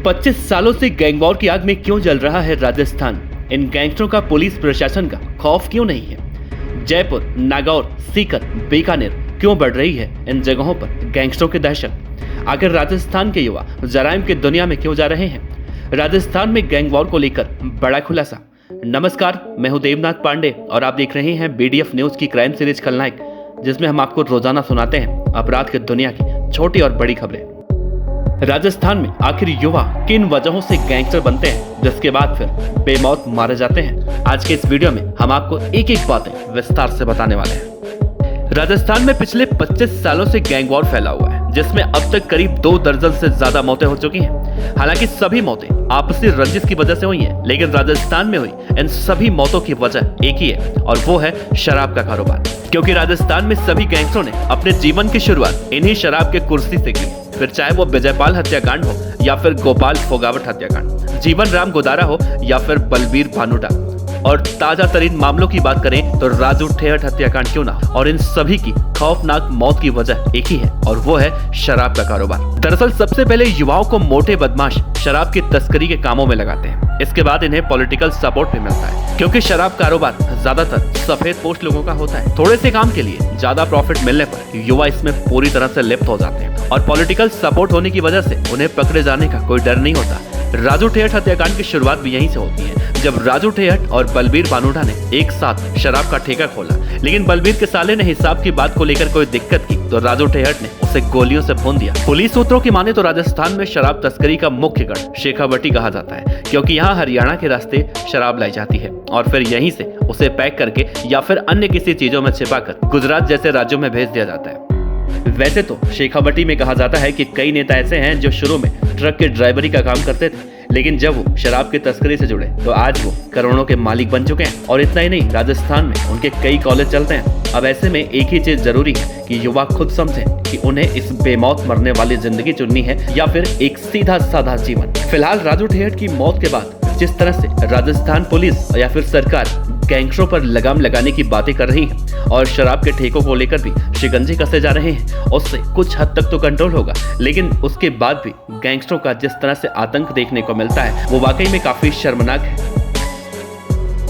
25 सालों से gang war की आग में क्यों जल रहा है राजस्थान? इन गैंगस्टरों का पुलिस प्रशासन का खौफ क्यों नहीं है? जयपुर, नागौर, सीकर, बीकानेर क्यों बढ़ रही है इन जगहों पर गैंगस्टरों की दहशत? आखिर राजस्थान के युवा जराइम की दुनिया में क्यों जा रहे हैं? राजस्थान में गैंग वॉर को लेकर बड़ा खुलासा। नमस्कार, मैं हूं देवनाथ पांडे और आप देख रहे हैं BDF न्यूज की क्राइम सीरीज खलनायक, जिसमें हम आपको रोजाना सुनाते हैं अपराध की दुनिया की छोटी और बड़ी खबरें। राजस्थान में आखिर युवा किन वजहों से गैंगस्टर बनते हैं, जिसके बाद फिर बेमौत मारे जाते हैं? आज के इस वीडियो में हम आपको एक एक बातें विस्तार से बताने वाले हैं। राजस्थान में पिछले 25 सालों से गैंग वॉर फैला हुआ है, जिसमें अब तक करीब 2 दर्जन से ज्यादा मौतें हो चुकी हैं। हालांकि सभी मौतें आपसी रंजिश की वजह से हुई हैं, लेकिन राजस्थान में हुई इन सभी मौतों की वजह एक ही है और वो है शराब का कारोबार। क्योंकि राजस्थान में सभी गैंगस्टरों ने अपने जीवन की शुरुआत इन्हीं शराब के कुर्सी से की, फिर चाहे वो विजयपाल हत्याकांड हो या फिर गोपाल फोगावट हत्याकांड, जीवन राम गोदारा हो या फिर बलबीर भानुटा, और ताजा तरीन मामलों की बात करें तो राजू ठेहट हत्याकांड क्यों ना, और इन सभी की खौफनाक मौत की वजह एक ही है और वो है शराब का कारोबार। दरअसल सबसे पहले युवाओं को मोटे बदमाश शराब की तस्करी के कामों में लगाते हैं। इसके बाद इन्हें पॉलिटिकल सपोर्ट भी मिलता है, क्योंकि शराब कारोबार ज्यादातर सफेद पोस्ट लोगों का होता है। थोड़े से काम के लिए ज्यादा प्रॉफिट मिलने पर युवा इसमें पूरी तरह से लिप्त हो जाते हैं और पॉलिटिकल सपोर्ट होने की वजह से उन्हें पकड़े जाने का कोई डर नहीं होता। राजू ठेहट हत्याकांड की शुरुआत भी यहीं से होती है, जब राजू ठेहट और बलबीर भानुटा ने एक साथ शराब का ठेका खोला, लेकिन बलबीर के साले ने हिसाब की बात को लेकर कोई दिक्कत की तो राजू ठेहट ने उसे गोलियों से भून दिया। पुलिस सूत्रों की माने तो राजस्थान में शराब तस्करी का मुख्य गढ़ शेखावटी कहा जाता है, क्योंकि यहाँ हरियाणा के रास्ते शराब लाई जाती है और फिर यहीं से उसे पैक करके या फिर अन्य किसी चीजों में छिपाकर गुजरात जैसे राज्यों में भेज दिया जाता है। वैसे तो शेखावटी में कहा जाता है कि कई नेता ऐसे हैं जो शुरू में ट्रक के ड्राइवरी का काम करते थे, लेकिन जब वो शराब की तस्करी से जुड़े तो आज वो करोड़ों के मालिक बन चुके हैं। और इतना ही नहीं, राजस्थान में उनके कई कॉलेज चलते हैं। अब ऐसे में एक ही चीज जरूरी है कि युवा खुद समझें कि उन्हें इस बेमौत मरने वाली जिंदगी चुननी है या फिर एक सीधा साधा जीवन। फिलहाल राजू ठेहट की मौत के बाद जिस तरह से राजस्थान पुलिस या फिर सरकार गैंगस्टरों पर लगाम लगाने की बातें कर रही है और शराब के ठेकों को लेकर भी शिकंजे कसे जा रहे हैं, उससे कुछ हद तक तो कंट्रोल होगा, लेकिन उसके बाद भी गैंगस्टरों का जिस तरह से आतंक देखने को मिलता है वो वाकई में काफी शर्मनाक है।